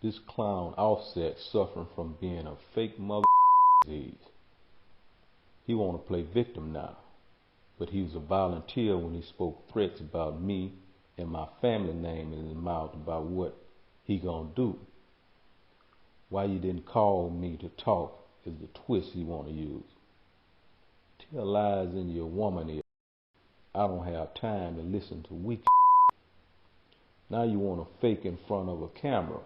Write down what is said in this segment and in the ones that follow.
This clown Offset suffering from being a fake mother disease. He want to play victim now, but he was a volunteer when he spoke threats about me and my family name in his mouth about what he gonna do. Why you didn't call me to talk is the twist he want to use. Tell lies in your woman ear. I don't have time to listen to weak. Now you want to fake in front of a camera,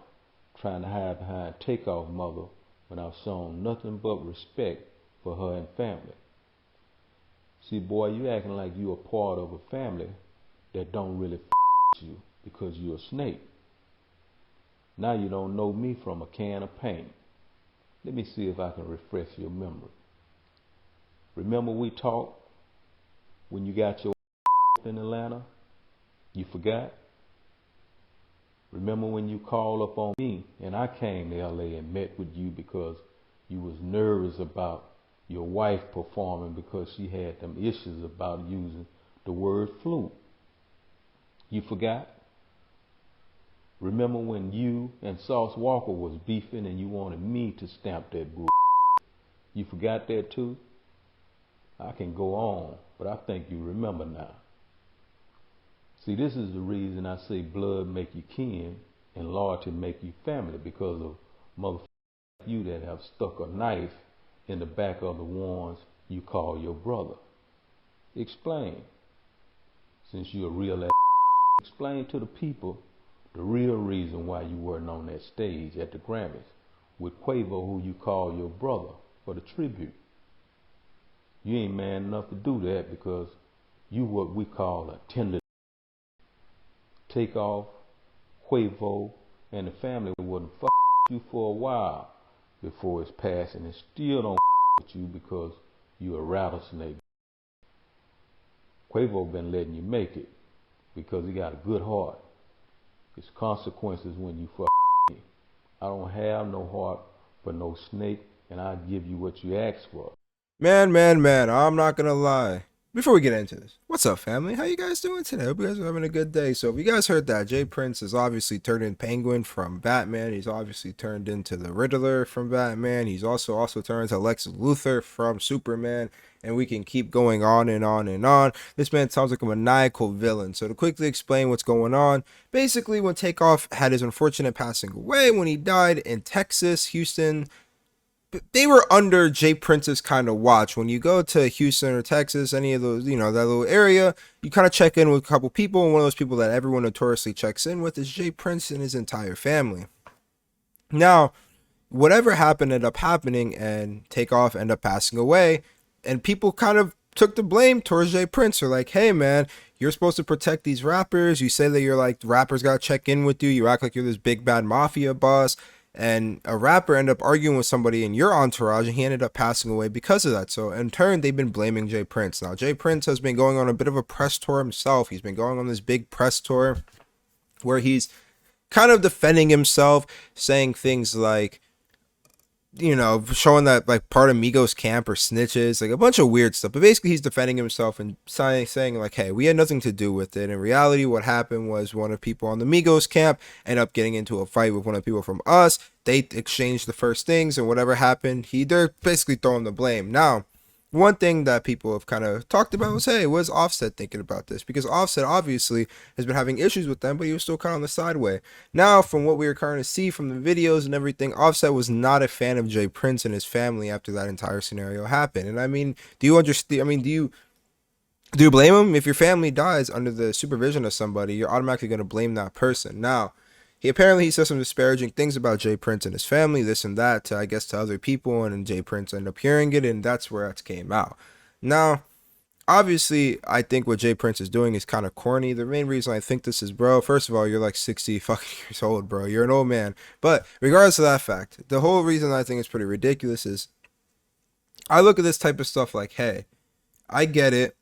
trying to hide behind Takeoff mother when I've shown nothing but respect for her and family. See, boy, you acting like you a part of a family that don't really you because you're a snake. Now you don't know me from a can of paint. Let me see if I can refresh your memory. Remember we talked when you got your in Atlanta? You forgot? Remember when you called up on me and I came to LA and met with you because you was nervous about your wife performing because she had them issues about using the word flute? You forgot? Remember when you and Sauce Walker was beefing and you wanted me to stamp that bull? You forgot that too? I can go on, but I think you remember now. See, this is the reason I say blood make you kin and loyalty make you family, because of motherfuckers like you that have stuck a knife in the back of the ones you call your brother. Explain. Since you're a real ass, explain to the people the real reason why you weren't on that stage at the Grammys with Quavo, who you call your brother, for the tribute. You ain't man enough to do that because you what we call a tender. Takeoff, Quavo, and the family wouldn't fuck you for a while before it's passing, and still don't with you because you a rattlesnake. Quavo been letting you make it because he got a good heart. It's consequences when you fuck me. I don't have no heart for no snake, and I give you what you ask for. Man, I'm not gonna lie. Before we get into this, what's up, family? How you guys doing today? Hope you guys are having a good day. So if you guys heard that, Jay Prince has obviously turned in Penguin from Batman. He's obviously turned into the Riddler from Batman. He's also turned into Lex Luthor from Superman. And we can keep going on and on and on. This man sounds like a maniacal villain. So to quickly explain what's going on, basically when Takeoff had his unfortunate passing away, when he died in Texas, Houston, they were under Jay Prince's kind of watch. When you go to Houston or Texas, any of those, that little area, you kind of check in with a couple people. And one of those people that everyone notoriously checks in with is Jay Prince and his entire family. Now, whatever happened ended up happening, and Takeoff ended up passing away. And people kind of took the blame towards Jay Prince. They're like, hey, man, you're supposed to protect these rappers. You say that you're like, rappers got to check in with you. You act like you're this big bad mafia boss. And a rapper ended up arguing with somebody in your entourage, and he ended up passing away because of that. So in turn, they've been blaming Jay Prince. Now, Jay Prince has been going on a bit of a press tour himself. He's been going on this big press tour where he's kind of defending himself, saying things like, showing that like part of Migos camp or snitches, like a bunch of weird stuff. But basically he's defending himself and saying like, hey, we had nothing to do with it. In reality, what happened was one of the people on the Migos camp ended up getting into a fight with one of the people from us. They exchanged the first things, and whatever happened, they're basically throwing the blame. Now, one thing that people have kind of talked about was, hey, was Offset thinking about this? Because Offset obviously has been having issues with them, but he was still kind of on the sideway. Now, from what we were kind of see from the videos and everything, Offset was not a fan of Jay Prince and his family after that entire scenario happened. And I mean, do you understand? I mean, do you blame him? If your family dies under the supervision of somebody, you're automatically going to blame that person. Now, he said some disparaging things about Jay Prince and his family, this and that, to other people, and then Jay Prince ended up hearing it, and that's where it came out. Now, obviously, I think what Jay Prince is doing is kind of corny. The main reason I think this is, bro, first of all, you're like 60 fucking years old, bro. You're an old man. But regardless of that fact, the whole reason I think it's pretty ridiculous is I look at this type of stuff like, hey, I get it.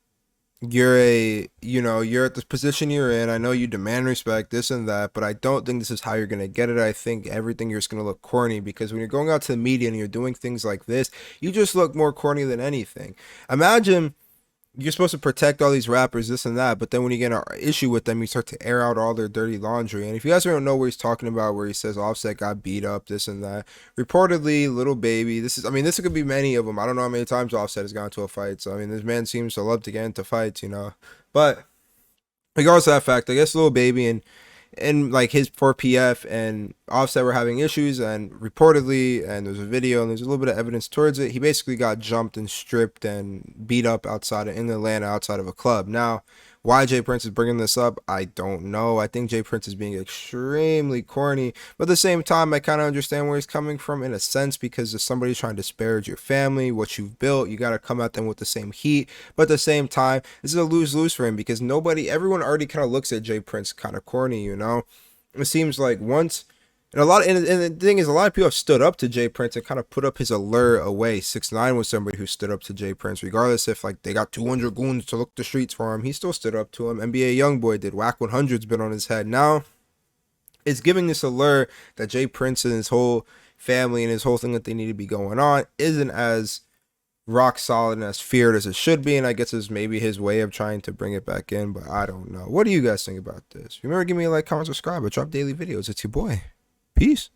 You're at the position you're in. I know you demand respect, this and that, but I don't think this is how you're going to get it. I think everything you're just going to look corny, because when you're going out to the media and you're doing things like this, you just look more corny than anything. Imagine you're supposed to protect all these rappers, this and that, but then when you get an issue with them, you start to air out all their dirty laundry. And if you guys don't know where he's talking about, where he says Offset got beat up, this and that, reportedly, Little Baby, this could be many of them. I don't know how many times Offset has gone to a fight. So, I mean, this man seems to love to get into fights, you know. But regardless of that fact, I guess Little Baby and like his 4PF and Offset were having issues, and reportedly, and there's a video and there's a little bit of evidence towards it, he basically got jumped and stripped and beat up in Atlanta outside of a club. Now, why Jay Prince is bringing this up, I don't know. I think Jay Prince is being extremely corny, but at the same time, I kind of understand where he's coming from in a sense, because if somebody's trying to disparage your family, what you've built, you got to come at them with the same heat. But at the same time, this is a lose-lose for him, because everyone already kind of looks at Jay Prince kind of corny, you know? It seems like once, and the thing is, a lot of people have stood up to Jay Prince and kind of put up his allure away. 6ix9ine was somebody who stood up to Jay Prince, regardless if like they got 200 goons to look the streets for him. He still stood up to him. NBA YoungBoy did. Whack 100's been on his head. Now it's giving this allure that Jay Prince and his whole family and his whole thing that they need to be going on isn't as rock solid and as feared as it should be, and I guess it's maybe his way of trying to bring it back in, but I don't know. What do you guys think about this? Remember, give me a like, comment, subscribe. I drop daily videos. It's your boy. Peace.